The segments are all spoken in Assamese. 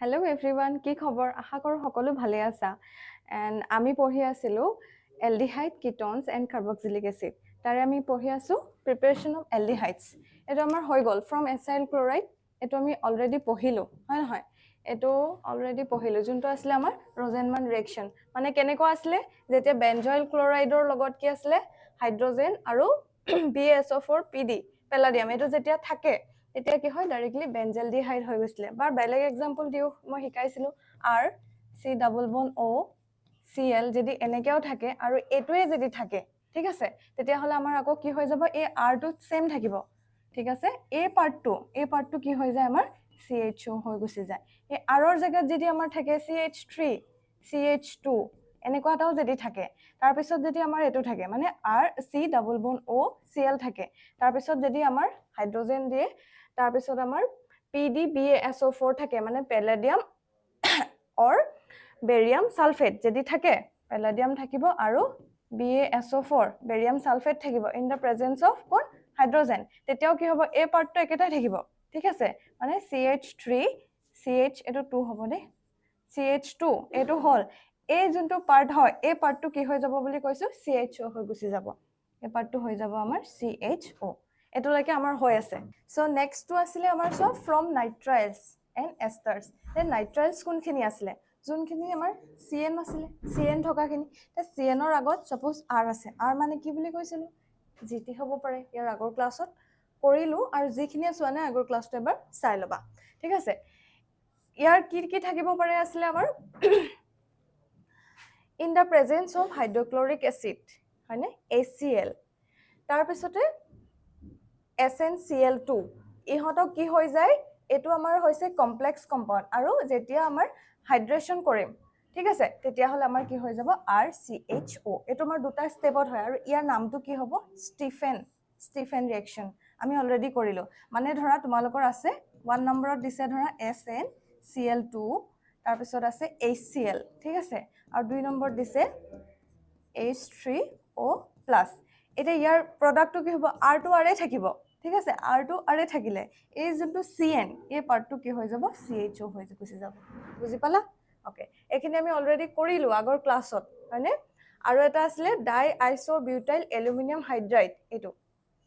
হেল্ল' এভৰিৱান, কি খবৰ? আশা কৰোঁ সকলো ভালে আছা। এণ্ড আমি পঢ়ি আছিলোঁ এলডিহাইড কিটনছ এণ্ড কাৰ্বক্সিলিক এচিড। তাৰে আমি পঢ়ি আছোঁ প্ৰিপেৰেশ্যন অফ এলডিহাইডছ। এইটো আমাৰ হৈ গ'ল ফ্ৰম এচাইল ক্লৰাইড। এইটো আমি অলৰেডি পঢ়িলোঁ, হয় নহয়? এইটো অলৰেডি পঢ়িলোঁ, যোনটো আছিলে আমাৰ ৰজেনমান ৰিয়েকশ্যন। মানে কেনেকুৱা আছিলে, যেতিয়া বেঞ্জইল ক্লৰাইডৰ লগত কি আছিলে হাইড্ৰজেন আৰু BaSO4PD পেলাডিয়াম, এইটো যেতিয়া থাকে তেতিয়া কি হয় ডাইৰেক্টলি বেঞ্জেলডিহাইড হৈ গৈছিলে। বা বেলেগ এক্সাম্পল দিওঁ, মই শিকাইছিলোঁ RC+O Cl যদি এনেকৈও থাকে আৰু এইটোৱে যদি থাকে, ঠিক আছে, তেতিয়াহ'লে আমাৰ আকৌ কি হৈ যাব, এই আৰটো ছেম থাকিব, ঠিক আছে। এই পাৰ্টটো কি হৈ যায়, আমাৰ CHO হৈ গুচি যায়। এই আৰৰ জেগাত যদি আমাৰ থাকে CH3 CH2 এনেকুৱা এটাও যদি থাকে, তাৰপিছত যদি আমাৰ এইটো থাকে মানে RC+O Cl থাকে, তাৰপিছত যদি আমাৰ হাইড্ৰজেন দিয়ে, তাৰপিছত আমাৰ PdBaSO4 থাকে, মানে পেলেডিয়াম অৰ বেৰিয়াম সালফেট যদি থাকে, পেলেডিয়াম থাকিব আৰু BaSO4 বেৰিয়াম সালফেট থাকিব ইন দ্য প্ৰেজেন্স অফ কোন হাইড্ৰজেন, তেতিয়াও কি হ'ব, এই পাৰ্টটো একেটাই থাকিব, ঠিক আছে। মানে CH3 CH এইটো 2 হ'ব দেই, CH2 এইটো হ'ল, এই যোনটো পাৰ্ট হয় এই পাৰ্টটো কি হৈ যাব বুলি কৈছোঁ, CHO হৈ গুচি যাব। এই পাৰ্টটো হৈ যাব আমাৰ CHO। এইটোলৈকে আমাৰ হৈ আছে। চ' নেক্সটটো আছিলে আমাৰ চব ফ্ৰম নাইট্ৰাইলছ এণ্ড এষ্টাৰ্ছ। নাইট্ৰাইলছ কোনখিনি আছিলে, যোনখিনি আমাৰ CN আছিলে, CN থকাখিনি। CNৰ আগত ছাপ'জ R আছে, R মানে কি বুলি কৈছিলোঁ, GT হ'ব পাৰে, ইয়াৰ আগৰ ক্লাছত কৰিলোঁ, আৰু যিখিনিয়ে চোৱা নাই আগৰ ক্লাছটো এবাৰ চাই ল'বা, ঠিক আছে। ইয়াৰ কি কি থাকিব পাৰে আছিলে আমাৰ in the presence of hydrochloric acid, হয়নে, HCl, তাৰপিছতে SnCl2, ইহঁতক কি হৈ যায়, এইটো আমাৰ হৈছে কমপ্লেক্স কম্পাউণ্ড, আৰু যেতিয়া আমাৰ হাইড্ৰেশ্যন কৰিম, ঠিক আছে, তেতিয়াহ'লে আমাৰ কি হৈ যাব RCHO। এইটো আমাৰ দুটা ষ্টেপত হয়, আৰু ইয়াৰ নামটো কি হ'ব, ষ্টিফেন ৰিয়েকশ্যন। আমি অলৰেডি কৰিলোঁ। মানে ধৰা তোমালোকৰ আছে 1 নম্বৰত দিছে ধৰা SnCl2, তাৰপিছত আছে HCl, ঠিক আছে, আৰু 2 নম্বৰত দিছে H3O+। এতিয়া ইয়াৰ প্ৰডাক্টটো কি হ'ব, R2 আৰে থাকিব, ঠিক আছে। R2 আৰে থাকিলে এই যোনটো CN, এই পাৰ্টটো কি হৈ যাব, CHO হৈ গুচি যাব। বুজি পালা? অ'কে, এইখিনি আমি অলৰেডি কৰিলোঁ আগৰ ক্লাছত, হয়নে। আৰু এটা আছিলে ডাই আইচ'বিউটাইল এলুমিনিয়াম হাইড্ৰাইড। এইটো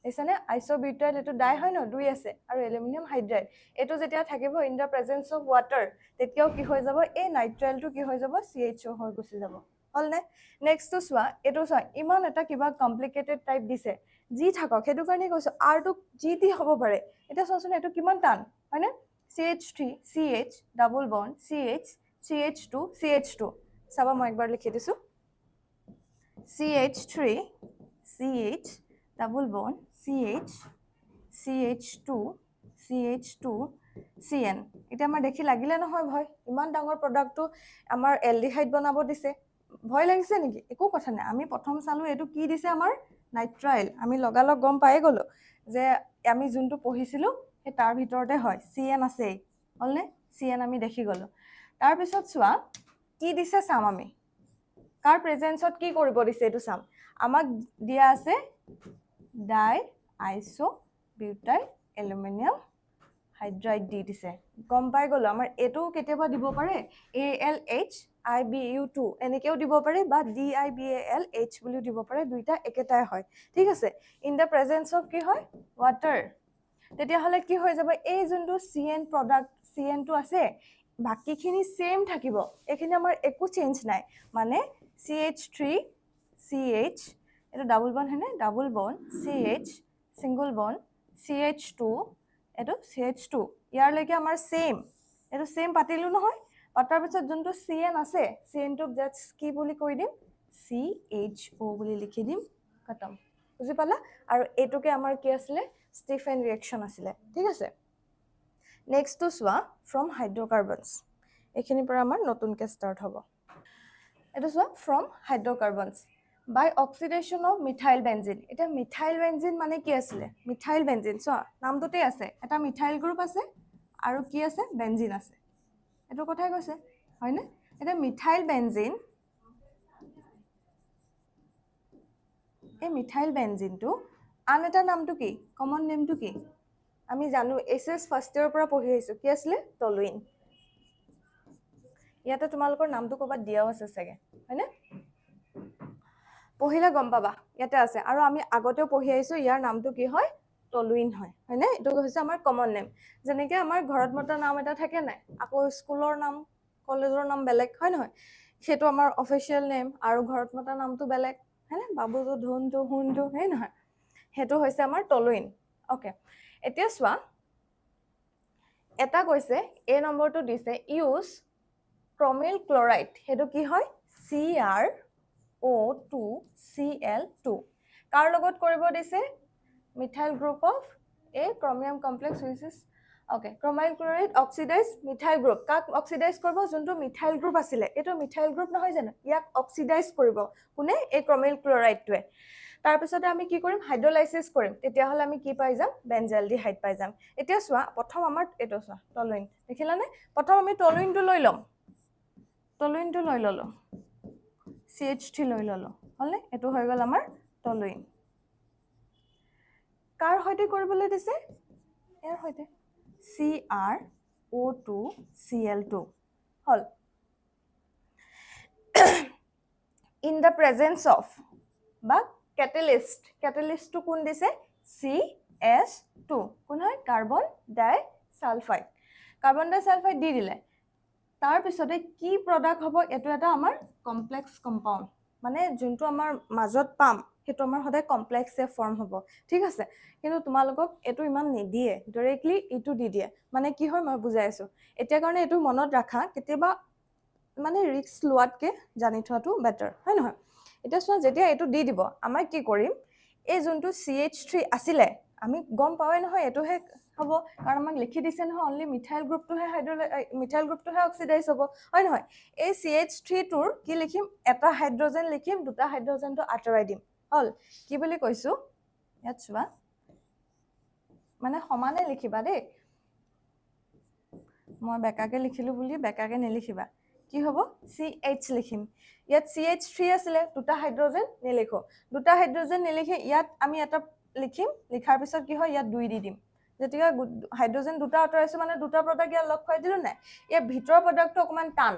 দেখিছানে, আইচ'বিউটাইল, এইটো ডাই হয় ন, 2 আছে, আৰু এলুমিনিয়াম হাইড্ৰাইড, এইটো যেতিয়া থাকিব in the presence of water, তেতিয়াও কি হৈ যাব, এই নাইট্ৰাইলটো কি হৈ যাব, CHO হৈ গুচি যাব। হ'লনে? নেক্সটটো চোৱা, এইটো চোৱা, ইমান এটা কিবা কমপ্লিকেটেড টাইপ দিছে, যি থাকক সেইটো কাৰণে কৈছোঁ, আৰটো যি টি হ'ব পাৰে। এতিয়া চোৱাচোন এইটো কিমান টান, হয়নে, CH3 CH ডাবল বন CH CH2 CH2, চাবা মই একবাৰ লিখি দিছোঁ, CH3 CH ডাবল বন CH CH2 CH2 CN। এতিয়া আমাৰ দেখি লাগিলে নহয় ভয়, ইমান ডাঙৰ প্ৰডাক্টটো আমাৰ এলডিহাইড বনাব দিছে, ভয় লাগিছে নেকি? একো কথা নাই, আমি প্ৰথম চালোঁ এইটো কি দিছে, আমাৰ নাইট্ৰাইল। আমি লগালগ গম পাই গ'লোঁ যে আমি যোনটো পঢ়িছিলোঁ সেই তাৰ ভিতৰতে হয়, CN আছেই, হ'লনে, CN আমি দেখি গ'লোঁ। তাৰপিছত চোৱা কি দিছে চাম, আমি কাৰ প্ৰেজেন্সত কি কৰিব দিছে এইটো চাম। আমাক দিয়া আছে ডাই আইচ'বিউটাইল এলুমিনিয়াম হাইড্ৰাইড দি দিছে, গম পাই গ'লোঁ। আমাৰ এইটোও কেতিয়াবা দিব পাৰে ALHIBU2 এনেকৈও দিব পাৰে, বা DIBALH বুলিও দিব পাৰে, দুইটা একেটাই হয়, ঠিক আছে। ইন দ্য প্ৰেজেন্স অফ কি হয়, ৱাটাৰ, তেতিয়াহ'লে কি হৈ যাব, এই যোনটো CN প্ৰডাক্ট CNটো আছে, বাকীখিনি ছেইম থাকিব, এইখিনি আমাৰ একো চেঞ্জ নাই। মানে CH3 CH, এইটো ডাবল বন হয়নে, ডাবল বন CH ছিংগল বন CH2, এইটো CH2, ইয়াৰলৈকে আমাৰ ছেইম, এইটো ছেইম পাতিলোঁ নহয়। পাতাৰ পিছত যোনটো CN আছে, CNটোক জাষ্ট কি বুলি কৈ দিম, CHO বুলি লিখি দিম, খতম। বুজি পালা? আৰু এইটোকে আমাৰ কি আছিলে, ষ্টিফেন ৰিয়েকশ্যন আছিলে, ঠিক আছে। নেক্সটটো চোৱা ফ্ৰম হাইড্ৰকাৰ্বনছ, এইখিনিৰ পৰা আমাৰ নতুনকৈ ষ্টাৰ্ট হ'ব। এইটো চোৱা from hydrocarbons by oxidation of methyl benzene. এতিয়া মিথাইল বেঞ্জিন মানে কি আছিলে, মিথাইল বেঞ্জিন চোৱা নামটোতে আছে, এটা মিথাইল গ্ৰুপ আছে আৰু কি আছে, বেঞ্জিন আছে, এইটো কথাই কৈছে, হয়নে। এতিয়া মিথাইল বেঞ্জিন, এই মিথাইল বেঞ্জিনটো আন এটা নামটো কি, কমন নেমটো কি, আমি জানো HS ফাৰ্ষ্ট ইয়েৰৰ পৰা পঢ়ি আহিছোঁ, কি আছিলে, টলুইন। ইয়াতে তোমালোকৰ নামটো ক'ৰবাত দিয়াও আছে চাগে হয়নে পঢ়িলে গম পাবা ইয়াতে আছে আৰু আমি আগতেও পঢ়ি আহিছো ইয়াৰ নামটো কি হয় টলুইন হয় হয়নে এইটো হৈছে আমাৰ কমন নেম যেনেকৈ আমাৰ ঘৰত মতা নাম এটা থাকে নাই আকৌ স্কুলৰ নাম কলেজৰ নাম বেলেগ হয় নহয় সেইটো আমাৰ অফিচিয়েল নেম আৰু ঘৰত মতা নামটো বেলেগ হয়নে বাবুটো ধুনটো হুনটো হয় নহয় সেইটো হৈছে আমাৰ টলুইন অ'কে এতিয়া চোৱা এটা কৈছে এই নম্বৰটো দিছে ইউজ ক্ৰমিল ক্লৰাইড সেইটো কি হয় CrO2Cl2 কাৰ লগত কৰিব দিছে methyl group of a chromium complex which is okay chromyl chloride oxidise methyl group কাক অক্সিডাইজ কৰিব যোনটো মিথাইল গ্ৰুপ আছিলে এইটো মিথাইল গ্ৰুপ নহয় জানো ইয়াক অক্সিডাইজ কৰিব কোনে এই ক্ৰমিল ক্লৰাইডটোৱে তাৰপিছতে আমি কি কৰিম হাইড্ৰলাইসিস কৰিম তেতিয়াহ'লে আমি কি পাই যাম বেনজালডিহাইড পাই যাম এতিয়া চোৱা প্ৰথম আমাৰ এইটো চোৱা টলুইন দেখিলানে প্ৰথম আমি টলুইনটো লৈ ল'ম টলুইনটো লৈ ল'লো CH3 লৈ ল'লো হ'লনে এইটো হৈ গ'ল আমাৰ টলুইন কাৰ সৈতে কৰিবলৈ দিছে ইয়াৰ সৈতে CrO2Cl2 hall in the presence of বা catalyst to কোন দিছে CS2 কোন হয় কাৰ্বন ডাই সালফাইড দি দিলে তাৰ পিছতে কি প্ৰডাক্ট হ'ব এটো এটা আমাৰ কমপ্লেক্স কম্পাউণ্ড মানে যোনটো আমাৰ মাজত পাম সেইটো আমাৰ সদায় কমপ্লেক্সে ফৰ্ম হ'ব ঠিক আছে কিন্তু তোমালোকক এটো ইমান নিদিয়ে ডাইৰেক্টলি ইটো দি দিয়ে মানে কি হয় মই বুজাই আছো এতিয়া কাৰণে এটো মনত ৰাখা কেতিয়াবা মানে ৰিস্ক লোৱাতকে জানি থোৱাটো বেটাৰ হয় নহয় এটা চোৱা যেতিয়া এটো দি দিব আমাৰ কি কৰিম এই যোনটো CH3 আছিলে আমি গম পাওয়ে নহয় এটোহে হ'ব কাৰণ আমাক লিখি দিছে নহয় অনলি মিথাইল গ্ৰুপটোহে অক্সিডাইজ হ'ব হয় নহয় এই CH3 টোৰ কি লিখিম এটা হাইড্ৰোজেন লিখিম দুটা হাইড্ৰোজেনটো আঁতৰাই দিম হল কি বুলি কৈছো ইয়াত চোৱা মানে সমানে লিখিবা দেই মই বেকাকে লিখিলো বুলি বেকাকে নেলিখিবা কি হ'ব CH লিখিম ইয়াত CH3 আছিলে দুটা হাইড্ৰোজেন নিলিখো দুটা হাইড্ৰোজেন নিলিখি ইয়াত আমি এটা লিখিম লিখাৰ পিছত কি হয় ইয়াত দুই দি দিম যেতিয়া হাইড্ৰোজেন দুটা আঁতৰাইছো মানে দুটা প্ৰডাক্ট ইয়াত লগ খুৱাই দিলো নাই ইয়াৰ ভিতৰৰ প্ৰডাক্টটো অকমান টান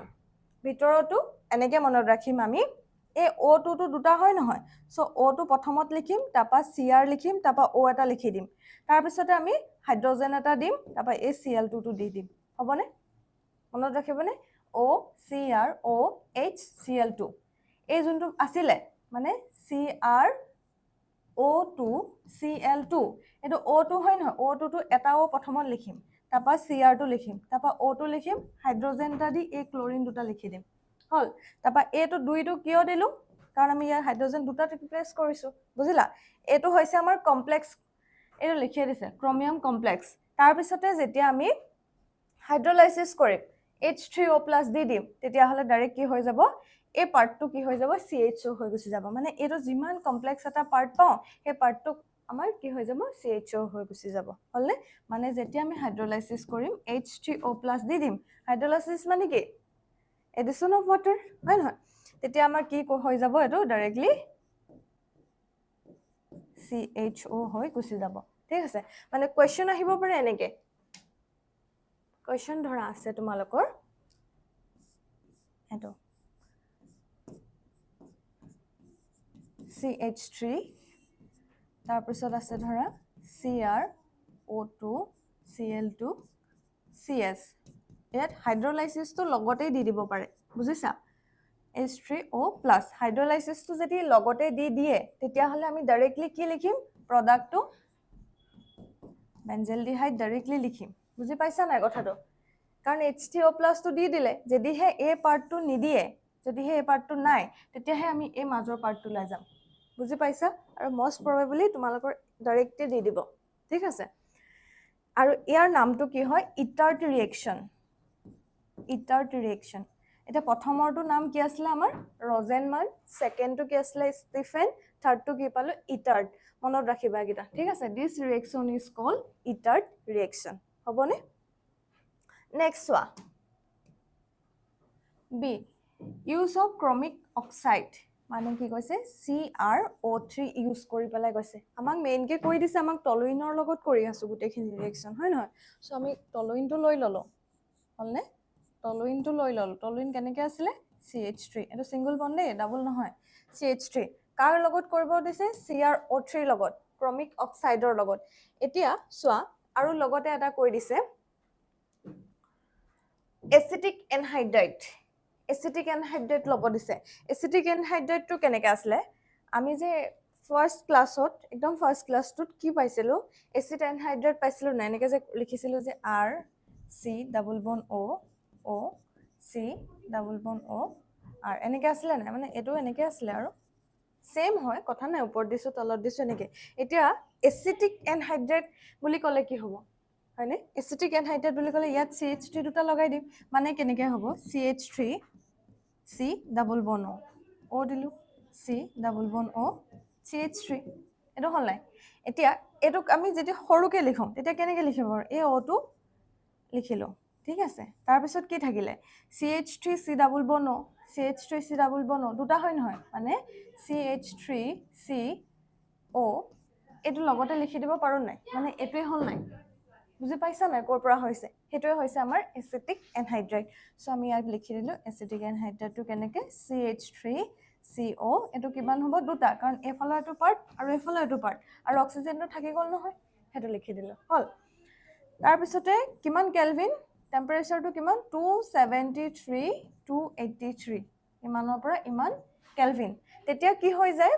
ভিতৰতো এনেকে মনত ৰাখিম আমি এই O2 টো দুটা হয় নহয় সো O2 প্ৰথমত লিখিম তাৰপা Cr লিখিম তাৰপা O এটা লিখি দিম তাৰ পিছতে আমি হাইড্ৰোজেন এটা দিম তাৰপা এই Cl2 টো দি দিম হ'বনে মনত ৰাখিবনে OCrOHCl2 এই যোনটো আছিলে মানে CrO2Cl2 এটো O2 হয় নহয় O2 টো এটাও প্ৰথমত লিখিম তাৰপা Cr2 লিখিম তাৰপা O2 লিখিম হাইড্ৰোজেন এটা দি এই ক্লোৰিন দুটা লিখি দিম হল তাৰপা এটো দুইটো কিয় দিলো কাৰণ আমি ইয়াৰ হাইড্ৰোজেন দুটা ৰিপ্লেস কৰিছো বুজিলা এটো হৈছে আমাৰ কমপ্লেক্স এটো লিখি দিছে ক্ৰমিয়াম কমপ্লেক্স তাৰ পিছতে যেতিয়া আমি হাইড্ৰোলাইসিস কৰিম H3O+ দি দিম তেতিয়াহলে ডাইৰেক্ট কি হৈ যাব এই পাৰ্টটো কি হৈ যাব CHO হৈ গুছি যাব মানে এটো যিমান কমপ্লেক্স এটা পাৰ্ট পাও সেই পাৰ্টটো আমাৰ কি হৈ যাব CHO হৈ গুছি যাব হলনে মানে যেতিয়া আমি হাইড্ৰোলাইসিস কৰিম H3O+ দি দিম হাইড্ৰোলাইসিস মানে কি এডিশন অফ ওয়াটাৰ হয় নহয় তেতিয়া আমাৰ কি হৈ যাব এটো ডাইৰেক্টলি CHO হৈ গুছি যাব ঠিক আছে মানে কোৱেশ্চন আহিব পাৰে এনেকে কোৱেশ্চন ধৰা আছে তোমালোকৰ এটো CH3 তাৰ পিছত আছে ধৰা CrO2Cl2 CS ইয়াত হাইড্ৰোলাইসিস টো লগতে দি দিব পাৰে বুজিছা H3O+ হাইড্ৰোলাইসিস টো যদি লগতে দি দিয়ে তেতিয়াহলে আমি ডাইৰেক্টলি কি লিখিম প্ৰডাক্টটো বেনজালডিহাইড ডাইৰেক্টলি লিখিম বুজি পাইছা নাই কথাটো কাৰণ H3O+ টো দি দিলে যদিহে এই পাৰ্টটো নিদিয়ে যদিহে এই পাৰ্টটো নাই তেতিয়াহে আমি এই মাজৰ পাৰ্টটো লৈ যাম বুজি পাইছা আৰু মোস্ট প্ৰবাবলি তোমালোকৰ ডাইৰেক্টলি দি দিব ঠিক আছে আৰু ইয়াৰ নামটো কি হয় ইটাৰ্ট ৰিএকচন এটা প্ৰথমৰটো নাম কি আছিল আমাৰ ৰজেনমান সেকেন্ডটো কি আছিল ষ্টিফেন থাৰ্ডটো কি পালো ইটাৰ্ট মনত ৰাখিবা গিটা ঠিক আছে this reaction is called Etard reaction হ'বনে নেক্সট ওয়া be use of chromic oxide মানে কি কৈছে CrO3 ইউজ কৰি পেলাই কৈছে আমাক মেইনকে কৈ দিছে আমাক টলুইনৰ লগত কৰি আছো গুটেখিনি ৰিএকচন হয় নহয় সো আমি টলুইনটো লৈ ললো হলনে টলুইনটো লৈ ললোঁ টলুইন কেনেকৈ আছিলে CH3 এইটো সিঙ্গল বন্ড দেই ডাবল নহয় CH3 কাৰ লগত কৰিব দিছে CrO3 লগত ক্ৰমিক অক্সাইডৰ লগত এতিয়া চোৱা আৰু লগতে এটা কৈ দিছে এচিটিক এনহাইড্ৰাইট ল'ব দিছে এচিটিক এনহাইড্ৰাইটটো কেনেকৈ আছিলে আমি যে ফাৰ্ষ্ট ক্লাছত একদম ফাৰ্ষ্ট ক্লাছটোত কি পাইছিলোঁ এচিড এনহাইড্ৰাইট পাইছিলোঁ নাই এনেকৈ যে লিখিছিলোঁ যে RC≡O আৰ এনেকৈ আছিলে নাই মানে এইটো এনেকৈ আছিলে আৰু সেম হয় কথা নাই ওপৰত দিছোঁ তলত দিছোঁ এনেকৈ এতিয়া এচিটিক এনহাইড্ৰাইট বুলি ক'লে কি হ'ব হয়নে এচিটিক এনহাইড্ৰাইট বুলি ক'লে ইয়াত CH3 দুটা লগাই দিম মানে কেনেকৈ হ'ব CH3 C≡O দিলোঁ C≡O CH3 এইটো হ'ল নাই এতিয়া এইটোক আমি যেতিয়া সৰুকৈ লিখোঁ তেতিয়া কেনেকৈ লিখিব পাৰোঁ এই অ'টো লিখিলোঁ ঠিক আছে তাৰপিছত কি থাকিলে CH3 C≡O দুটা হয় নহয় মানে CH3CO এইটো লগতে লিখি দিব পাৰোঁ নাই মানে এইটোৱে হ'ল নাই বুজি পাইছা নাই ক'ৰ পৰা হৈছে সেইটোৱে হৈছে আমাৰ এচিটিক এনহাইড্ৰাইট চ' আমি ইয়াত লিখি দিলোঁ এচিটিক এনহাইড্ৰাইটটো কেনেকৈ CH3CO এইটো কিমান হ'ব দুটা কাৰণ এইফালৰ এইটো পাৰ্ট আৰু এইফালৰ এইটো পাৰ্ট আৰু অক্সিজেনটো থাকি গ'ল নহয় সেইটো লিখি দিলোঁ হ'ল তাৰপিছতে কিমান কেলভিন টেম্পাৰেচাৰটো কিমান 273 ইমানৰ পৰা ইমান কেলভিন তেতিয়া কি হৈ যায়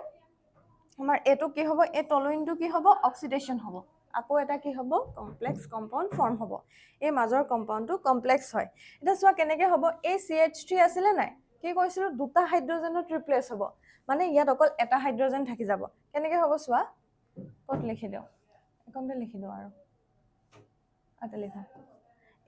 আমাৰ এইটো কি হ'ব এই টলুইনটো কি হ'ব অক্সিডেশ্যন হ'ব আকৌ এটা কি হ'ব কমপ্লেক্স কম্পাউণ্ড ফৰ্ম হ'ব এই মাজৰ কম্পাউণ্ডটো কমপ্লেক্স হয় এতিয়া চোৱা কেনেকৈ হ'ব এই CH3 আছিলে নাই কি কৈছিলোঁ দুটা হাইড্ৰজেনত ৰিপ্লেচ হ'ব মানে ইয়াত অকল এটা হাইড্ৰজেন থাকি যাব কেনেকৈ হ'ব চোৱা ক'ত লিখি দিওঁ এইখনতে লিখি দিওঁ আৰু এটা লিখা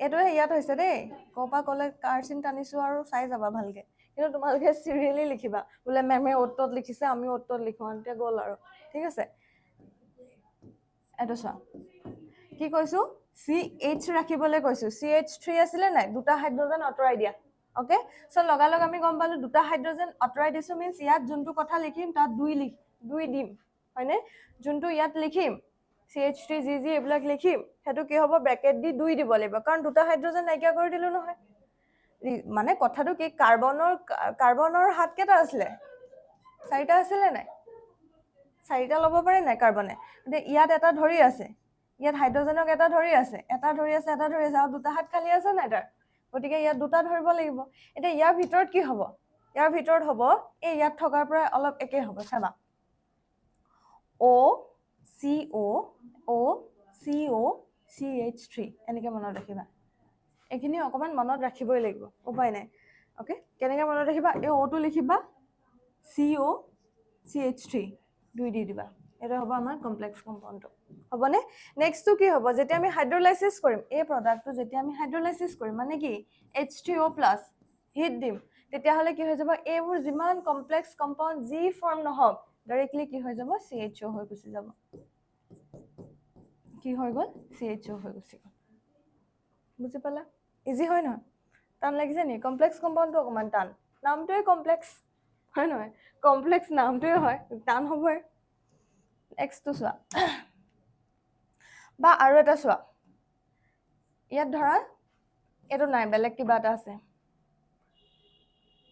এইটোৱে ইয়াত হৈছে দেই ক'ৰ পৰা ক'লে কাৰ্চিন টানিছোঁ আৰু চাই যাবা ভালকৈ কিন্তু তোমালোকে চিৰিয়েলি লিখিবা বোলে মেমে অ'টত লিখিছে আমি অ'টত লিখোঁ এতিয়া গ'ল আৰু ঠিক আছে এইটো চোৱা কি কৈছোঁ CH ৰাখিবলৈ কৈছোঁ CH3 আছিলে নাই দুটা হাইড্ৰজেন আঁতৰাই দিয়া অ'কে চ' লগালগ আমি গম পালোঁ দুটা হাইড্ৰজেন আঁতৰাই দিছোঁ মিনছ ইয়াত যোনটো কথা লিখিম তাত দুই দিম হয়নে যোনটো ইয়াত লিখিম CH3 যি এইবিলাক লিখিম সেইটো কি হ'ব ব্ৰেকেট দি 2 দিব লাগিব কাৰণ দুটা হাইড্ৰজেন নাইকিয়া কৰি দিলোঁ নহয় মানে কথাটো কি কাৰ্বনৰ হাত কেইটা আছিলে 4টা আছিলে নাই 4টা ল'ব পাৰে নাই কাৰ্বনে এতিয়া ইয়াত এটা ধৰি আছে ইয়াত হাইড্ৰজেনক এটা ধৰি আছে আৰু দুটা হাত খালি আছে নাই তাৰ গতিকে ইয়াত দুটা ধৰিব লাগিব এতিয়া ইয়াৰ ভিতৰত কি হ'ব ইয়াৰ ভিতৰত হ'ব এই ইয়াত থকাৰ পৰা অলপ একে হ'ব চাবা CH3 এনেকৈ মনত ৰাখিবা এইখিনি অকণমান মনত ৰাখিবই লাগিব উপায় নাই অ'কে কেনেকৈ মনত ৰাখিবা এই অ'টো লিখিবা CH3 দুই দি দিবা এটা হ'ব আমাৰ কমপ্লেক্স কম্পাউণ্ডটো হ'বনে নেক্সটটো কি হ'ব যেতিয়া আমি হাইড্ৰলাইচিছ কৰিম এই প্ৰডাক্টটো যেতিয়া আমি হাইড্ৰলাইচিছ কৰিম মানে কি H3O+ হিট দিম তেতিয়াহ'লে কি হৈ যাব এইবোৰ যিমান কমপ্লেক্স কম্পাউণ্ড যি ফৰ্ম নহওক ডাইৰেক্টলি কি হৈ যাব CHO হৈ গুচি যাব কি হৈ গ'ল CHO হৈ গুচি গ'ল বুজি পালা ইজি হয় নহয় টান লাগিছে নি কমপ্লেক্স কম্পাউণ্ডটো অকণমান টান নামটোৱে কমপ্লেক্স হয় নহয় কমপ্লেক্স নামটোৱে হয় টান হ'বই নেক্সটটো চোৱা বা আৰু এটা চোৱা ইয়াত ধৰা এইটো নাই বেলেগ কিবা এটা আছে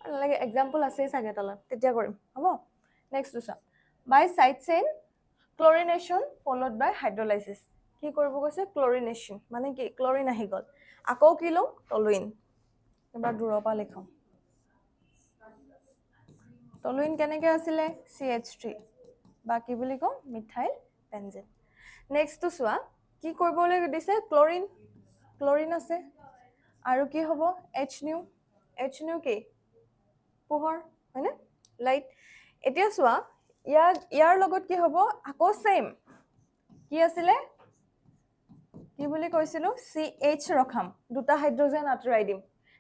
নালাগে এক্সাম্পল আছেই চাগে তলত তেতিয়া কৰিম হ'ব নেক্সটটো চোৱা বাই চাইড চেইন ক্লৰিনেশ্যন ফল'ড বাই হাইড্ৰলাইচিছ কি কৰিব কৈছে ক্লৰিনেশ্যন মানে কি ক্লৰিন আহি গ'ল আকৌ কি লওঁ টলুইন এবাৰ দূৰৰ পৰা লিখোঁ টলুইন কেনেকৈ আছিলে CH3 বা কি বুলি কওঁ মিথাইল বেনজেন নেক্সটটো চোৱা কি কৰিবলৈ দিছে ক্লৰিন আছে আৰু কি হ'ব H কি পোহৰ হয়নে লাইট এতিয়া চোৱা ইয়াৰ লগত কি হ'ব আকৌ চেম কি আছিলে কি বুলি কৈছিলোঁ CH ৰখাম দুটা হাইড্ৰজেন আঁতৰাই দিম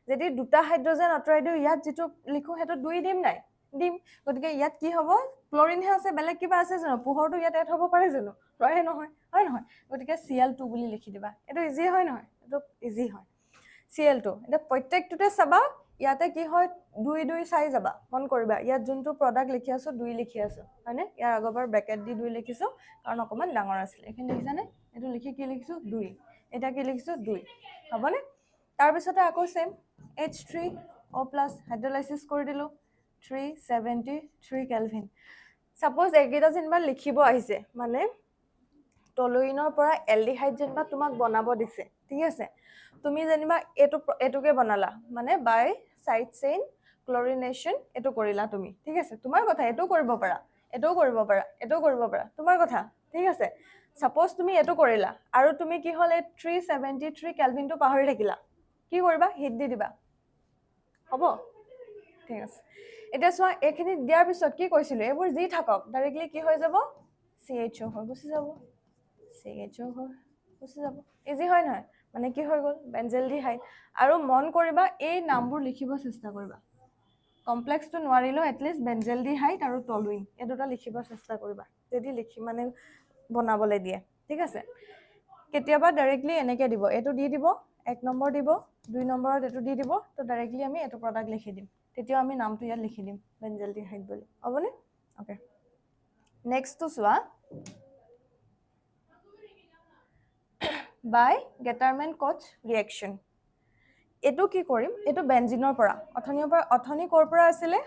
যদি দুটা হাইড্ৰজেন আঁতৰাই দিওঁ ইয়াত যিটো লিখোঁ সেইটো 2 দিম নাই দিম গতিকে ইয়াত কি হ'ব ক্লৰিনহে আছে বেলেগ কিবা আছে জানো পোহৰটো ইয়াত এড হ'ব পাৰে জানো হয় নহয় গতিকে Cl2 বুলি লিখি দিবা এইটো ইজি হয় নহয় এইটো ইজি হয় Cl2 এতিয়া প্ৰত্যেকটোতে চাবা ইয়াতে কি হয় 2 চাই যাবা মন কৰিবা ইয়াত যোনটো প্ৰডাক্ট লিখি আছোঁ 2 লিখি আছোঁ হয়নে ইয়াৰ আগৰবাৰ ব্ৰেকেট দি 2 লিখিছোঁ কাৰণ অকণমান ডাঙৰ আছিলে এইখিনি দেখিছানে এইটো লিখি কি লিখিছোঁ 2 এটা কি লিখিছোঁ 2 হ'বনে তাৰপিছতে আকৌ সেম H3O+ হাইড্ৰলাইসিস কৰি দিলো 373 কেলভিন সাপোজ একেটা যেনিবা লিখিব আহিছে মানে টলুইনৰ পৰা এলডিহাইড যেনিবা তোমাক বনাব দিছে ঠিক আছে তুমি যেনিবা এটুকে বনালা মানে বাই সাইড চেইন ক্লোৰিনেশন এটো কৰিলা তুমি ঠিক আছে তোমাৰ কথা এটো কৰিব পাৰা এটো কৰিব পাৰা এটো কৰিব পাৰা তোমাৰ কথা ঠিক আছে সাপোজ তুমি এটো কৰিলা আৰু তুমি কি হলে 373 কেলভিনটো পাহৰি থাকিলা কি কৰিবা হিট দি দিবা হ'ব ঠিক আছে এটা সোয়া এখিনি দিয়াৰ পিছত কি কৈছিল এবোৰ জি থাকক ডাইৰেক্টলি কি হৈ যাব CHO হৈ গুছি যাব CHO হৈ গুছি যাব ইজি হয় নহয় মানে কি হৈ গল বেনজেলডিহাইড আৰু মন কৰিবা এই নামবোৰ লিখিব চেষ্টা কৰিবা কমপ্লেক্সটো নোৱাৰিলো এটলিষ্ট বেনজেলডিহাইড আৰু টলুইন এই দুটা লিখিব চেষ্টা কৰিবা যদি লিখি মানে বনাবলৈ দিয়ে ঠিক আছে কেতিয়াবা ডাইৰেক্টলি এনেকে দিব এটো দি দিব 1 নম্বৰ দিব 2 নম্বৰত এটো দি দিব তো ডাইৰেক্টলি আমি এটো প্ৰডাক্ট লিখি দিম তেতিয়া আমি নামটো ইয়াত লিখি দিম বেনজেলডিহাইড বুলি হ'বনে ওকে নেক্সট তো সোয়া by Getterman Koch reaction এটো কি কৰিম এটো বেনজিনৰ পৰা অথনি কৰ পৰা আছিলে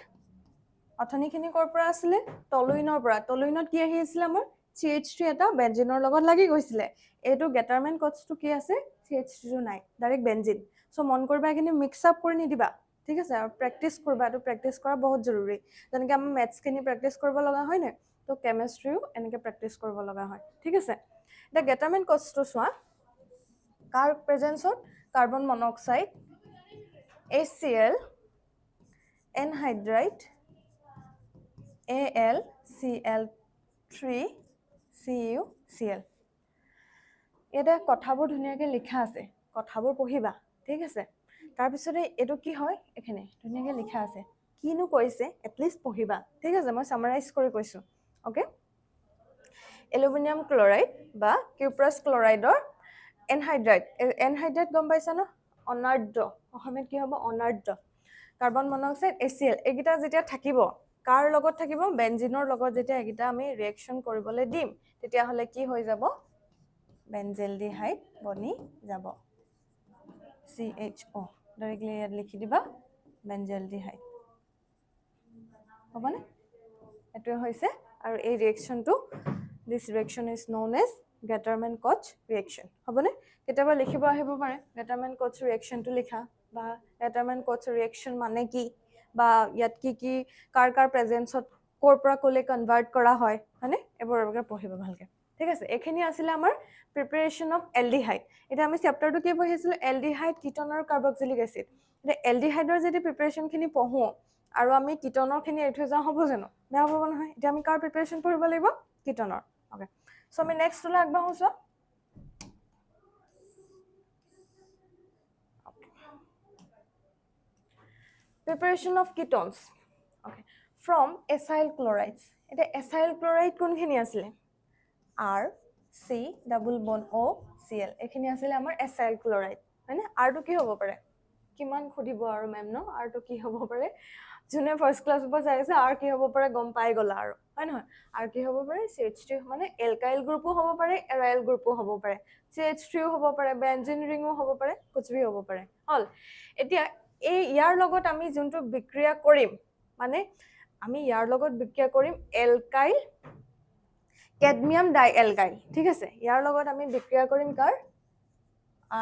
অথনিখিনি কৰ পৰা আছিলে টলুইনৰ পৰা টলুইনত কি আহি আছিল আমাৰ CH3 এটা বেনজিনৰ লগত লাগি গৈছিলে এটো Getterman Koch টো কি আছে CH3 নাই ডাইৰেক্ট বেনজিন সো মন কৰিবা এখিনি মিক্স আপ কৰি নিদিবা ঠিক আছে আৰু প্ৰেক্টিস কৰবা এটো প্ৰেক্টিস কৰা বহুত জৰুৰী যেনেকৈ আমি ম্যাথছ খিনি প্ৰেক্টিস কৰিব লগা হয় না তো কেমিষ্ট্ৰিও এনেকৈ প্ৰেক্টিস কৰিব লগা হয় ঠিক আছে এটা Getterman Koch টো সোয়া কাৰ প্ৰেজেন্সত carbon monoxide HCl anhydride AlCl3CuCl এটা কথাবোৰ ধুনিয়াকৈ লিখা আছে কথাবোৰ পঢ়িবা ঠিক আছে তাৰ পিছতে এটো কি হয় এখানে ধুনিয়াকৈ লিখা আছে কিনো কৈছে এটলিষ্ট পঢ়িবা ঠিক আছে মই সামাৰাইজ কৰি কৈছো ওকে এলুমিনিয়াম ক্লোৰাইড বা কিউপ্ৰাছ ক্লোৰাইডৰ এনহাইড্ৰাইড গম পাইছা ন অনাৰ্দ্ৰ অসমীয়াত কি হ'ব অনাৰ্দ্ৰ কাৰ্বন মনোক্সাইড HCl এগিটা যেতিয়া থাকিব কাৰ লগত থাকিব বেনজিনৰ লগত যেতিয়া এগিটা আমি ৰিঅ্যাকশন কৰিবলৈ দিম তেতিয়া হলে কি হৈ যাব বেনজেলডিহাইড বনি যাব CHO ডাইৰেক্টলি ইয়াত লিখি দিবা বেনজেলডিহাইড হ'বনে এটো হৈছে আৰু এই ৰিঅ্যাকশনটো this reaction is known as Getterman Koch reaction হ'বনে কেতিয়াবা লিখিব আহিব পাৰে Getterman Koch reaction টো লিখা বা Getterman Koch reaction মানে কি বা ইয়াত কি কাৰ প্ৰেজেন্সত কৰ পৰা কোলে কনভাৰ্ট কৰা হয় মানে এবাৰকে পঢ়িব ভালকে ঠিক আছে এখিনি আছিল আমাৰ প্ৰিপাৰেচন অফ এলডিহাইড এটা আমি চ্যাপ্টাৰটো কি পঢ়িছিল এলডিহাইড কিটোন আৰু কাৰ্বক্সিলিক এসিড এটা এলডিহাইডৰ যদি প্ৰিপাৰেচন খিনি পঢ়ো আৰু আমি কিটোনৰ খিনি এৰি যাও হ'ব জানো বেয়া হ'ব নহয় এটা আমি কাৰ প্ৰিপাৰেচন পঢ়িব লাগিব কিটোনৰ ওকে সো আমি নেক্সট লে আগবাঢ়ো preparation of ketones okay from acyl chlorides এটা acyl chloride কোনখিনি আছিল R C double bond O Cl এখিনি আছিল আমাৰ acyl chloride হয়নে R টো কি হ'ব পাৰে কিমান খুদিব আৰু মেম ন R টো কি হ'ব পাৰে জুনে ফাৰ্স্ট ক্লাস পৰা চাইছে R কি হ'ব পাৰে গম পাই গলা আৰু হয় নহয় R কি হ'ব পাৰে CH3 মানে এলকাইল গ্ৰুপো হ'ব পাৰে এৰাইল গ্ৰুপো হ'ব পাৰে CH3 হ'ব পাৰে বেনজিন ৰিংও হ'ব পাৰে কুছবি হ'ব পাৰে হল এতিয়া এই ইয়াৰ লগত আমি যোনটো বিক্ৰিয়া কৰিম মানে আমি ইয়াৰ লগত বিক্ৰিয়া কৰিম এলকাইল ক্যাডমিয়াম ডাইএলকাইল ঠিক আছে ইয়াৰ লগত আমি বিক্ৰিয়া কৰিম কাৰ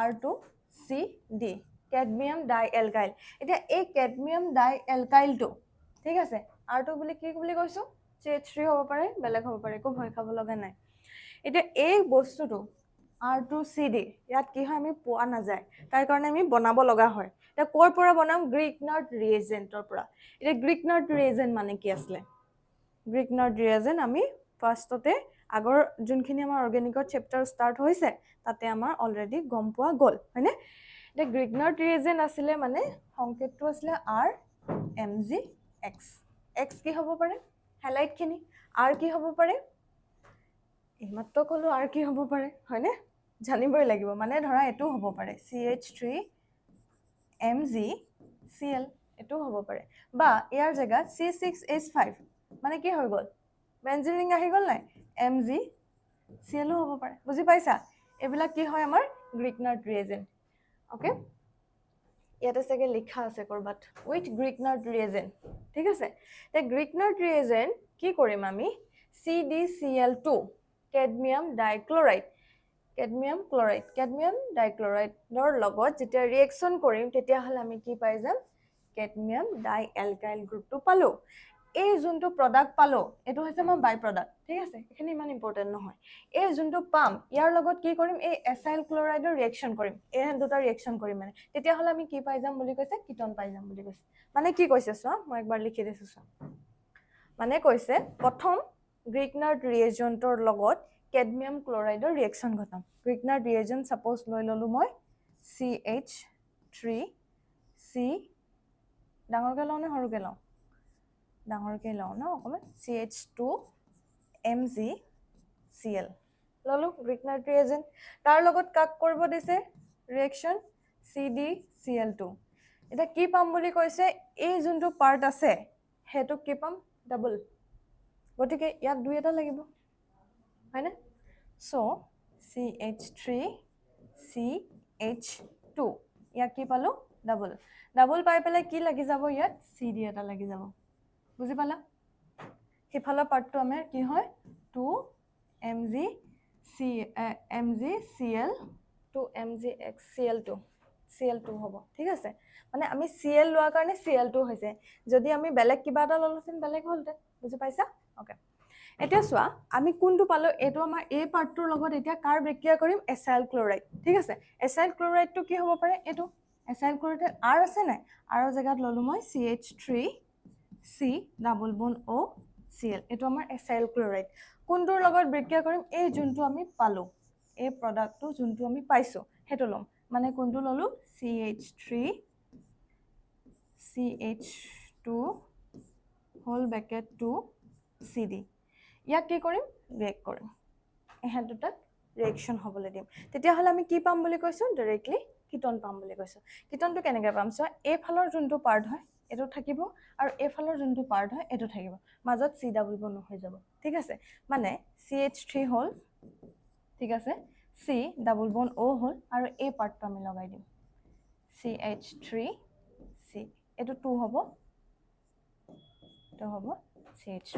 R2CD ক্যাডমিয়াম ডাইএলকাইল এতিয়া এই ক্যাডমিয়াম ডাইএলকাইলটো ঠিক আছে R2 বুলি কি বুলি কৈছো CH3 হ'ব পাৰে বেলেগ হ'ব পাৰে কো ভয় খাব লগা নাই এতিয়া এই বস্তুটো R2CD ইয়াত কি হয় আমি পোৱা না যায় তাৰ কাৰণে আমি বনাব লগা হয় এটা কৰ পৰা বনাম গ্ৰিগনাৰ্ড ৰিএজেন্টৰ পৰা এটা গ্ৰিগনাৰ্ড ৰিএজেন্ট মানে কি আসলে গ্ৰিগনাৰ্ড ৰিএজেন্ট আমি ফাৰ্স্টতে আগৰ যোনখিনি আমাৰ অৰ্গেনিকৰ চেপ্টাৰ ষ্টাৰ্ট হৈছে তাতে আমাৰ অলৰেডি গম পোৱা গল হয়নে এটা গ্ৰিগনাৰ্ড ৰিএজেন্ট আসলে মানে সংকেতটো আসলে RMgX X কি হ'ব পাৰে হাইলাইট খিনি R কি হ'ব পাৰে এইমাত্ৰ কলো R কি হ'ব পাৰে হয়নে জানিবই লাগিব মানে ধৰা এটো হ'ব পাৰে CH3 MgCl এটো হ'ব পাৰে বা ইয়াৰ জায়গা C6H5 মানে কি হৈ গল বেনজিন ৰিং আহি গল নাই MgCl হ'ব পাৰে বুজি পাইছা এবিলা কি হয় আমাৰ গ্ৰিগনাৰ্ড ৰিএজেন্ট ওকে ইয়াতে চাগে লিখা আছে কৰবাত উইথ গ্ৰিকনাৰ্ড ৰিএজেন্ট ঠিক আছে তে গ্ৰিকনাৰ্ড ৰিএজেন্ট কি কৰিম আমি CdCl2 cadmium dichloride cadmium ডাইক্লৰাইডৰ লগত যেতিয়া ৰিএকচন কৰিম তেতিয়া হলে আমি কি পাই যাম cadmium dialkyl গ্ৰুপটো পালো এই যোনটো প্ৰডাক্ট পালো এটো হৈছে আমাৰ বাই প্ৰডাক্ট ঠিক আছে এখিনি ইমান ইম্পৰ্টেন্ট নহয় এই যোনটো পাম ইয়াৰ লগত কি কৰিম এই এসাইল ক্লোৰাইডৰ ৰিএকচন কৰিম এই দুটা ৰিএকচন কৰিম মানে তেতিয়া হলে আমি কি পাই যাম বুলি কৈছে কিটন পাই যাম বুলি কৈছে মানে কি কৈছে চোৱা মই একবাৰ লিখি দিছো চোৱা মানে কৈছে প্ৰথম গ্ৰিকনাৰ্ড ৰিএজেন্টৰ লগত cadmium ক্লোৰাইডৰ ৰিএকচন ঘটাম গ্ৰিকনাৰ্ড ৰিএজেন্ট সাপোজ লৈ ললো মই CH3C ডাঙৰকে লওঁ নে সৰুকে লওঁ ডাঙৰকে লওঁ ন অকমান CH2MgCl ললো গ্ৰিকনাৰ্ড ৰিএজেন্ট তাৰ লগত কাক কৰিব দিছে ৰিএকচন CdCl2 এটা কি পাম বুলি কৈছে এই যোনটো পাৰ্ট আছে হেতু কি পাম ডাবল গটিকে ইয়াত দুই এটা লাগিব হয়নে সো CH3CH2 ইয়াক কি পালো ডাবল ডাবল পাই পেলাই কি লাগি যাব ইয়াত CD এটা লাগি যাব বুজি পালা হিফালৰ পাৰ্টটো আমাৰ কি হয় 2MgCl2 Cl2 হ'ব ঠিক আছে মানে আমি Cl লোৱাৰ কাৰণে Cl2 হৈছে যদি আমি বেলেগ কিবা এটা ললছিন বেলেগ হলতে বুজি পাইছা ওকে এতিয়া চোৱা আমি কোনটো পালো এটো আমাৰ এই পাৰ্টটোৰ লগত এতিয়া কাৰ বিক্ৰিয়া কৰিম এসাইল ক্লোৰাইড ঠিক আছে এসাইল ক্লোৰাইডটো কি হ'ব পাৰে এটো এসাইল ক্লোৰাইড R আছে নাই R জায়গাত ললো মই CH3C double bond O Cl এটো আমাৰ এসাইল ক্লোৰাইড কোনটোৰ লগত বিক্ৰিয়া কৰিম এই যোনটো আমি পালো এই প্ৰডাক্টটো যোনটো আমি পাইছো হেটো লম মানে কোনটো ললো CH3CH2 হোল ব্ৰেকেট 2 CD ইয়াক কি কৰিম ৰিএক্ট কৰিম এহে দুটা ৰিএকচন হ'বলৈ দিম তেতিয়া হলে আমি কি পাম বুলি কৈছো ডাইৰেক্টলি কিটন পাম বুলি কৈছো কিটনটো কেনেকৈ পাম সো এই ফালৰ যোনটো পাৰ্ট হয় এটো থাকিব আৰু এই ফালৰ যোনটো পাৰ্ট হয় এটো থাকিব মাজত C ডাবল বন্ড হৈ যাব ঠিক আছে মানে CH3 হল ঠিক আছে C ডাবল বন্ড O হল আৰু এই পাৰ্টটো আমি লগাই দিম CH3C এটো 2 হ'ব CH3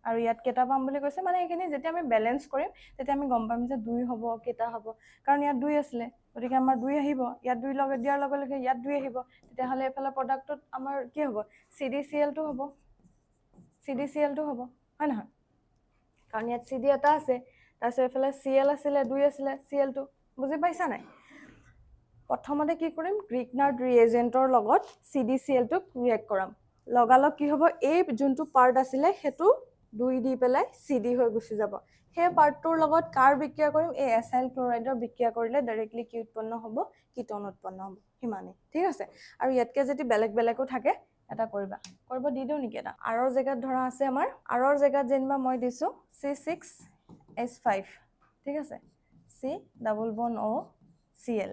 আৰু ইয়াত কেটা পাম বুলি কৈছে মানে এখিনি যেতিয়া আমি ব্যালেন্স কৰিম তেতিয়া আমি গম পাম যে 2 হ'ব কেটা হ'ব কাৰণ ইয়াত 2 আছিল গতিকে আমাৰ 2 আহিব ইয়াত 2 লগে দিয়াৰ লগে লগে ইয়াত 2 আহিব তেতিয়া হলে এফালে প্ৰডাক্টত আমাৰ কি হ'ব CdCl2 হ'ব CdCl2 হ'ব হয় নহয় কাৰণ ইয়াত CD এটা আছে তাৰপিছত এফালে Cl আছিল 2 আছিল Cl2 বুজি পাইছা নাই প্ৰথমতে কি কৰিম গ্ৰিকনাৰ্ড ৰিএজেন্টৰ লগত CdCl2 ৰিএক্ট কৰাম লগালগ কি হ'ব এই যোনটো পাৰ্ট আছিল হেতু 2 দি পেলাই CD হৈ গুছি যাব হে পাৰ্টটোৰ লগত কাৰ বিক্ৰিয়া কৰিম এই এসাইল ক্লোৰাইডৰ বিক্ৰিয়া কৰিলে ডাইৰেক্টলি কি উৎপন্ন হ'ব কিটন উৎপন্ন হ'ব হিমানে ঠিক আছে আৰু ইয়াতকে যদি বেলেগ বেলেগও থাকে এটা কৰিব দি দিও নেকি এটা আৰৰ জায়গাত ধৰা আছে আমাৰ আৰৰ জায়গাত যেনিবা মই দিছো C6H5 ঠিক আছে C double bond O Cl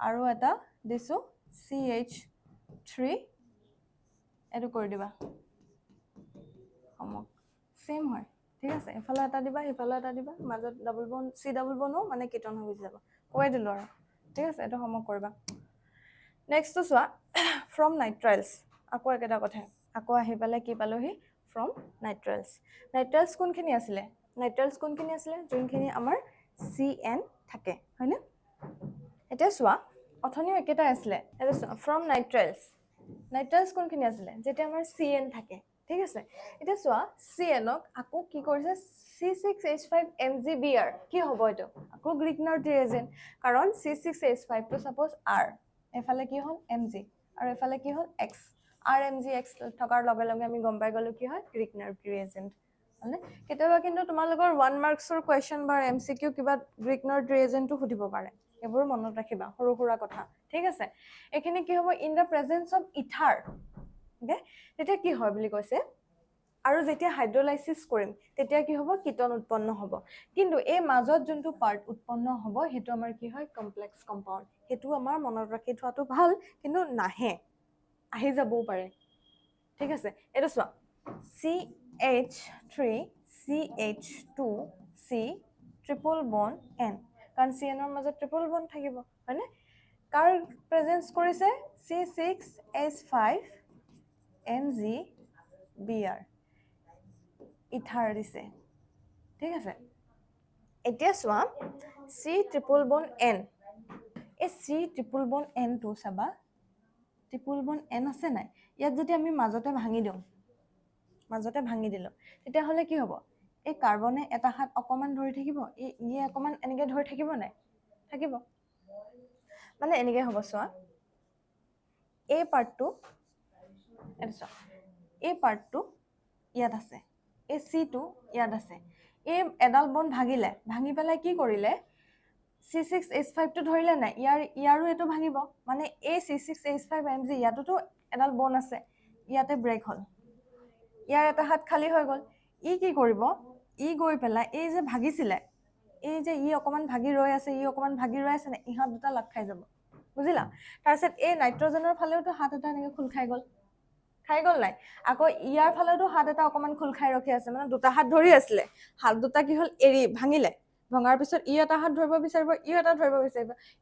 আৰু এটা দিছো CH3 এটো কৰি দিবা সমক সেম হয় ঠিক আছে এফালে এটা দিবা এফালে এটা দিবা মাজত double bond C double bond মানে কিটন হৈ যাব কৈ দিলো আৰু ঠিক আছে এটো সমক কৰিবা নেক্সট চোৱা ফ্ৰম নাইট্ৰাইলছ আকৌ একেটা কথা আকৌ আহি পালে কি পালোহি ফ্ৰম নাইট্ৰাইলছ কোনখিনি আছিল যোনখিনি আমাৰ CN থাকে হয়নে এটা চোৱা অথনিও একেটা আছিল এটা ফ্ৰম নাইট্ৰাইলছ কোনখিনি আছিল যেতিয়া আমাৰ CN থাকে ঠিক আছে এটা চোৱা CN ক আকৌ কি কৰিছে C6H5MgBr কি হ'ব এটো আকৌ গ্ৰিকনাৰ্ড ৰিএজেন্ট কাৰণ C6H5 টো সাপোজ R এফালে কি হ'ল Mg আৰু এফালে কি হ'ল X RMgX থকাৰ লগে লগে আমি গম পাই গলো কি হয় গ্ৰিকনাৰ্ড ৰিএজেন্ট মানে কেতিয়াবা কিন্তু তোমালোকৰ 1 মাৰ্কছৰ কোৱেশ্চন বা MCQ কিবা গ্ৰিকনাৰ্ড ৰিএজেন্টটো সুধিব পাৰে এবোৰ মনত ৰাখিবা সৰু সৰু কথা ঠিক আছে এখিনি কি হ'ব in the presence of ether okay তেতিয়া কি হয় বুলি কৈছে আৰু যেতিয়া হাইড্ৰোলাইসিস কৰিম তেতিয়া কি হ'ব কিটন উৎপন্ন হ'ব কিন্তু এই মাজত যোনটো পাৰ্ট উৎপন্ন হ'ব হেতু আমাৰ কি হয় কমপ্লেক্স কম্পাউন্ড হেতু আমাৰ মনত ৰাখি থোৱাটো ভাল কিন্তু নাহে আহি যাবও পাৰে ঠিক আছে এটো চোৱা CH3CH2C ট্ৰিপল বন্ড N কাৰণ CN ৰ মাজত ট্ৰিপল বন্ড থাকিব হয়নে কাৰ প্ৰেজেন্স কৰিছে C6H5MgBr ইথাৰ দিছে ঠিক আছে এতিয়া চোৱা C ট্ৰিপল বন N এই C ট্ৰিপল বন N টো চাবা ট্ৰিপল বন N আছে নাই ইয়াত যদি আমি মাজতে ভাঙি দিলো তেতিয়া হলে কি হ'ব এই কাৰ্বনে এটা হাত অকমান ধৰি থাকিব এই অকমান এনেকে ধৰি থাকিব নাই থাকিব মানে এনেকে হ'ব চোৱা এই পাৰ্টটো ইয়াত আছে এই C টো ইয়াত আছে এই এডাল বন ভাঙি পেলাই কি কৰিলে C6H5 টো ধৰিলে নাই ইয়াৰো এটো ভাঙিব মানে এই C6H5Mg ইয়াতোটো এডাল বন আছে ইয়াতে ব্ৰেক হল ইয়াৰ এটা হাত খালি হৈ গল ই কি কৰিব ই গৈ পেলাই এই যে ভাগিছিলে এই যে ই অকমান ভাগি ৰৈ আছে নে ইহত দুটা লগ খাই যাব বুজিলা তাৰপিছত এই নাইট্ৰজেনৰ ফালেওটো হাত এটা এনেকে খুল খাই গল নাই আকৌ ইয়াৰ ফালেওটো হাত এটা অকমান খুল খাই ৰখি আছে মানে দুটা হাত ধৰি আছিলে হাত দুটা কি হল এৰি ভাঙিলে ভঙাৰ পিছত ই এটা হাত ধৰিব বিচাৰিব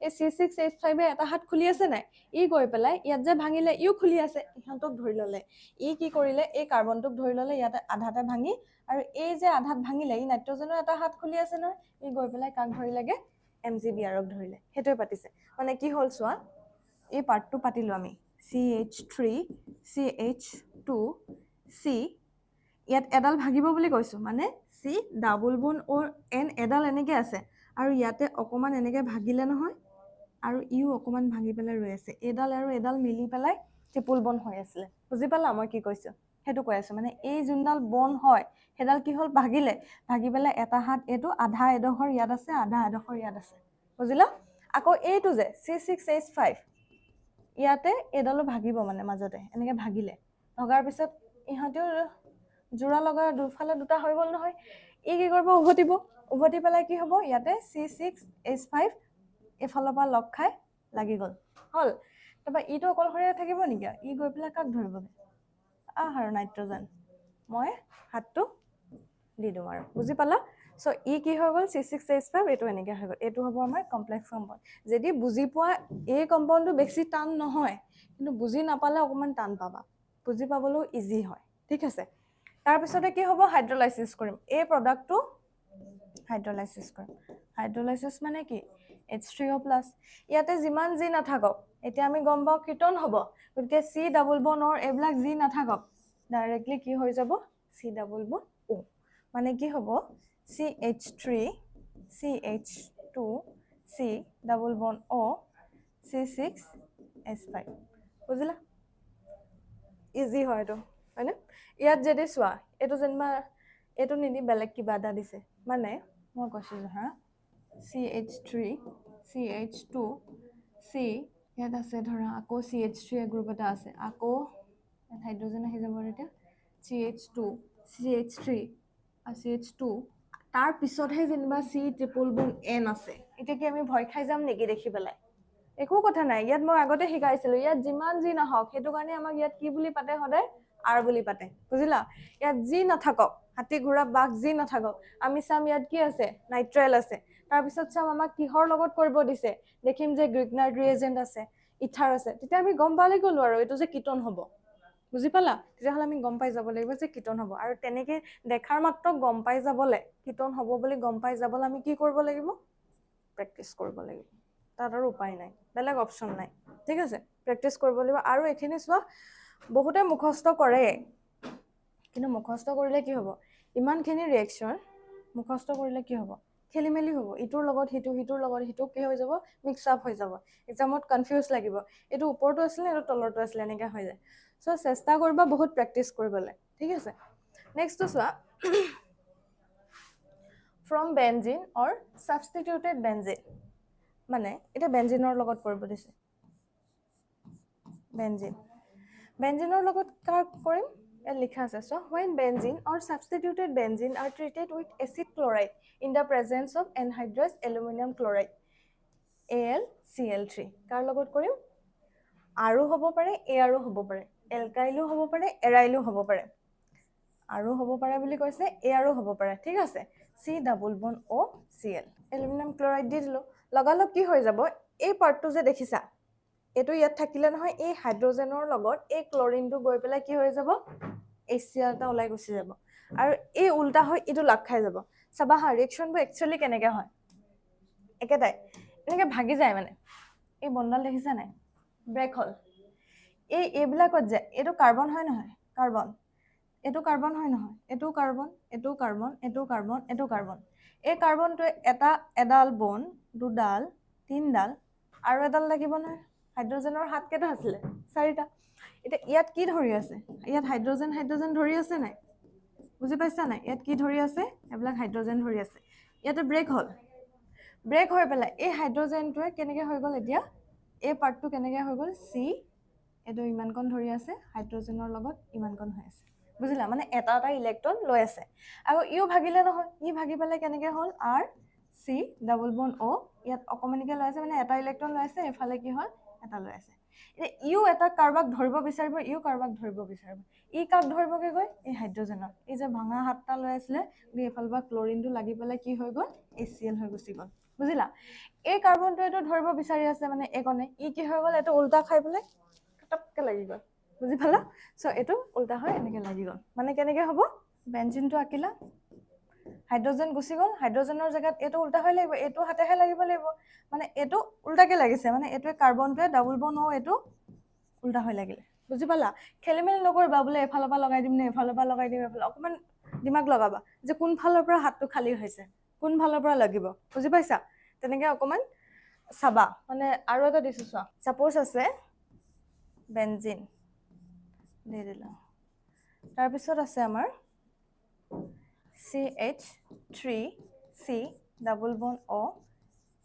এই C6H5 এ এটা হাত খুলি আছে নাই ই গৈ পেলাই ইয়াত যে ভাঙিলে ইও খুলি আছে ইহঁতক ধৰি ললে ই কি কৰিলে এই কাৰ্বনটোক ধৰি ললে ইয়াতে আধাতে ভাঙি আৰু এই যে আধাত ভাঙিলে ই নাইট্ৰজেনৰ এটা হাত খুলি আছে নহয় ই গৈ পেলাই কাক ধৰি লাগে MgBr ক ধৰিলে হেটোই পাতিছে মানে কি হল চোৱা এই পাৰ্টটো পাতিলো আমি CH3 CH2 C ইয়াত এডাল ভাগিব বুলি কৈছো মানে C ডাবল বন অৰ N এডাল এনেকে আছে আৰু ইয়াতে অকমান এনেকে ভাগিলে নহয় আৰু ইও অকমান ভাগি পেলাই ৰৈ আছে এডাল আৰু এডাল মিলি পেলাই ট্ৰিপল বন হৈ আছিল বুজি পালা মই কি কৈছো হেতু কৈ আছো মানে এই যোনডাল বন হয় হেডাল কি হল ভাগি পেলাই এটা হাত এটো আধা এডখৰ ইয়াত আছে আধা এডখৰ ইয়াত আছে বুজিলা আকৌ এইটো যে C6H5 ইয়াতে এডালো ভাগিব মানে মাজতে এনেকে ভাগিলে ভগাৰ পিছত ইহঁতেও জোৰা লগা দুফালে দুটা হৈ গল নহয় ই কি কৰিব উভতি পেলাই কি হ'ব ইয়াতে C6H5 এফালৰ পৰা লগ খাই লাগি গল হল তবা ইটো অকলশৰীয়া থাকিব নেকি ই গৈ পেলাই কাক ধৰিবগে আৰু নাইট্ৰজেন মই হাতটো দি দিম আৰু বুজি পালা সো ই কি হৈ গল C6H5 এটো এনেকে হৈ গল এটো হ'ব আমাৰ কমপ্লেক্স কম্পাউণ্ড যদি বুজি পোৱা এই কম্পাউণ্ডটো বেছি টান নহয় কিন্তু বুজি নাপালে অকমান টান পাবা বুজি পাবলৈও ইজি হয় ঠিক আছে তাৰ পিছতে কি হ'ব হাইড্ৰলাইসিস কৰিম এই প্ৰডাক্টটো হাইড্ৰলাইসিস কৰিম হাইড্ৰলাইসিস মানে কি H3O+ ইয়াতে যিমান জি নাথাকক এতিয়া আমি গম পাও কিটন হ'ব গতিকে C ডাবল বন অৰ এবিলাক জি নাথাকক ডাইৰেক্টলি কি হৈ যাব C ডাবল বন O মানে কি হ'ব CH3 CH2 C double bond O C6H5 বুজিলা ইজি হয় এটো হয়নে ইয়াত যদি চোৱা এটো যেনবা এটো নিদি বেলেগ কিবা এটা দিছে মানে মই কৈছো হা CH3 CH2 C ইয়াত আছে ধৰা আকৌ CH3 গ্ৰুপ এটা আছে আকৌ হাইড্ৰোজেন আহি যাব এতিয়া CH2 CH3 আৰু CH2 তাৰ পিছতহে যেনিবা C ট্ৰিপল বন N আছে এতিয়া কি আমি ভয় খাই যাম নেকি দেখি পেলাই একো কথা নাই ইয়াত মই আগতে শিকাইছিলো ইয়াত যিমান জি নহওক হেতু কাৰণে আমাক ইয়াত কি বুলি পাতে সদায় R বুলি পাতে বুজিলা ইয়াত জি নাথাকক হাতী ঘোৰা বাঘ জি নাথাকক আমি চাম ইয়াত কি আছে নাইট্ৰাইল আছে তাৰ পিছত চাম আমাক কিহৰ লগত কৰিব দিছে দেখিম যে গ্ৰিগনাৰ্ড ৰিএজেন্ট আছে ইথাৰ আছে তেতিয়া আমি গম পালে গলো আৰু এটো যে কিটন হ'ব বুজি পালা তেতিয়া হলে আমি গম পাই যাব লাগিব যে কিটন হ'ব আৰু তেনেকে দেখাৰ মাত্ৰ গম পাই যাবলে কিটন হ'ব বুলি গম পাই যাবলে আমি কি কৰিব লাগিব প্ৰেক্টিস কৰিব লাগিব তাৰ উপায় নাই বেলেগ অপচন নাই ঠিক আছে প্ৰেক্টিস কৰিব লাগিব আৰু এখিনি চোৱা বহুতে মুখস্থ কৰে কিন্তু মুখস্থ কৰিলে কি হ'ব ইমানখিনি ৰিঅ্যাকচন মুখস্থ কৰিলে কি হ'ব খেলিমেলি হ'ব ইটোৰ লগত হিটোৰ লগত হিটো কি হৈ যাব মিক্স আপ হৈ যাব এক্সামত কনফিউজ লাগিব এটো ওপৰটো আছিল এটো তলৰটো আছিল এনেকা হৈ যায় সো চেষ্টা কৰিবা বহুত প্ৰেক্টিস কৰিবলে ঠিক আছে নেক্সট তো চোৱা from benzene or substituted benzene মানে এটা বেনজিনৰ লগত কৰিব দিছে বেনজিনৰ লগত কাক কৰিম এ লিখা আছে so when benzene or substituted benzene are treated with acid chloride in the presence of anhydrous aluminum chloride AlCl3 কাৰ লগত কৰিম আৰু হ'ব পাৰে এ আৰু হ'ব পাৰে এলকাইলো হ'ব পাৰে এৰাইলো হ'ব পাৰে আৰু হ'ব পাৰে বুলি কৈছে এ আৰু হ'ব পাৰে ঠিক আছে C double bond O Cl aluminium chloride দি দিলো লগালগ কি হৈ যাব এই পাৰ্টটো যে দেখিছা এইটো ইয়াত থাকিলে নহয় এই হাইড্ৰজেনৰ লগত এই ক্লৰিনটো গৈ পেলাই কি হৈ যাব HCl এটা ওলাই গুচি যাব আৰু এই উল্টা হৈ ইটো লাগ খাই যাব চাবা হা ৰিয়েকচনবোৰ একচুয়ালি কেনেকৈ হয় একেটাই এনেকৈ ভাগি যায় মানে এই বন্ডাল দেখিছা নাই ব্ৰেক হল এইবিলাকত যে এইটো কাৰ্বন হয় নহয় কাৰ্বন এইটো কাৰ্বন হয় নহয় এইটো কাৰ্বন এইটো কাৰ্বন এইটো কাৰ্বন এইটো কাৰ্বন এই কাৰ্বনটোৱে এডাল বন দুডাল তিনডাল আৰু এডাল লাগিব নহয় হাইড্ৰজেনৰ হাত কেইটা আছিলে 4টা এতিয়া ইয়াত কি ধৰি আছে ইয়াত হাইড্ৰজেন ধৰি আছে নাই বুজি পাইছা নাই ইয়াত কি ধৰি আছে এইবিলাক হাইড্ৰজেন ধৰি আছে ইয়াতে ব্ৰেক হৈ পেলাই এই হাইড্ৰজেনটোৱে কেনেকৈ হৈ গ'ল এতিয়া এই পাৰ্টটো কেনেকৈ হৈ গ'ল চি এইটো ইমানকণ ধৰি আছে হাইড্ৰজেনৰ লগত ইমানকণ হৈ আছে বুজিলা মানে এটা ইলেক্ট্ৰন লৈ আছে আৰু ইও ভাগিলে নহয় ই ভাগি পেলাই কেনেকৈ হ'ল আৰ চি ডাবল বন্ড অ ইয়াত অকমানিকে লৈ আছে মানে এটা ইলেক্ট্ৰন লৈ আছে এফালে কি হ'ল এটা লৈ আছে ইও এটা কাৰ্বাক ধৰিব বিচাৰিব ইও কাৰ্বাক ধৰিব বিচাৰিব ই কাক ধৰিবগে গৈ এই হাইড্ৰজেনৰ এই যে ভাঙা হাতটা লৈ আছিলে গতিকে এফালৰ পৰা ক্লৰিনটো লাগি পেলাই কি হৈ গ'ল HCl হৈ গুচি গ'ল বুজিলা এই কাৰ্বনটো এইটো ধৰিব বিচাৰি আছে মানে একনে ই কি হৈ গ'ল এইটো উল্টা খাই পেলাই টপকে লাগি গ'ল বুজি পালা সো এইটো উল্টা হৈ এনেকৈ লাগি গ'ল মানে কেনেকৈ হ'ব বেঞ্জিনটো আঁকিলা হাইড্ৰজেন গুচি গ'ল হাইড্ৰজেনৰ জেগাত এইটো উল্টা হৈ লাগিব এইটো হাতেহে লাগিব লাগিব মানে এইটো উল্টাকে লাগিছে মানে এইটোৱে কাৰ্বনটোৱে ডাবল বন্ড অ এইটো উল্টা হৈ লাগিলে বুজি পালা খেলিমেলি নকৰিবা বোলে এফালৰ পৰা লগাই দিম নে এফালৰ পৰা লগাই দিম এফালে অকমান দিমাগ লগাবা যে কোন ফালৰ পৰা হাতটো খালী হৈছে কোন ফালৰ পৰা লাগিব বুজি পাইছা তেনেকৈ অকমান চাবা মানে আৰু এটা দিছো চোৱা সাপোজ আছে বেঞ্জিন দি দিলা তাৰপিছত আছে আমাৰ CH3C double bond O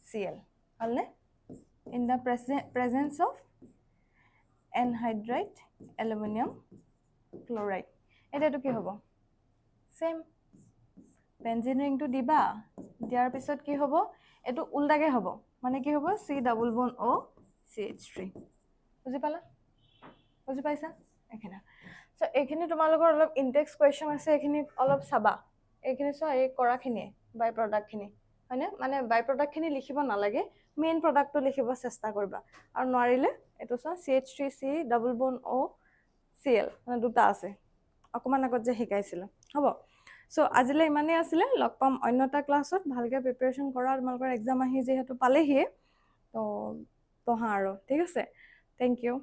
Cl হলনে in the presence of anhydride aluminum chloride এটাটো কি হ'ব সেম বেঞ্জিন ৰিংটো দিবা দিয়াৰ পিছত কি হ'ব এটো উল্টাকে হ'ব মানে কি হ'ব C double bond O CH3 বুজি পালা বুজি পাইছা এখানে সো এখিনি তোমালোকৰ অলপ ইনটেক্স কোৱেশ্চন আছে এখিনি অলপ চাবা এখিনি সো এই কৰাখিনি বাই প্ৰডাক্ট খিনি হয়নে মানে বাই প্ৰডাক্ট খিনি লিখিব নালাগে মেইন প্ৰডাক্টটো লিখিব চেষ্টা কৰিবা আৰু নোৱাৰিলে এটো so CH3C double bond O Cl মানে দুটা আছে অকমান আগত যে শিকাইছিল হ'ব সো আজিলে ইমানে আছিল লগ পাম অন্যটা ক্লাছত ভালকে প্ৰিপাৰেচন কৰা তোমালোকৰ এক্সাম আহি যেহেতু পালেহি তো পঢ়া আৰু ঠিক আছে থ্যাংক ইউ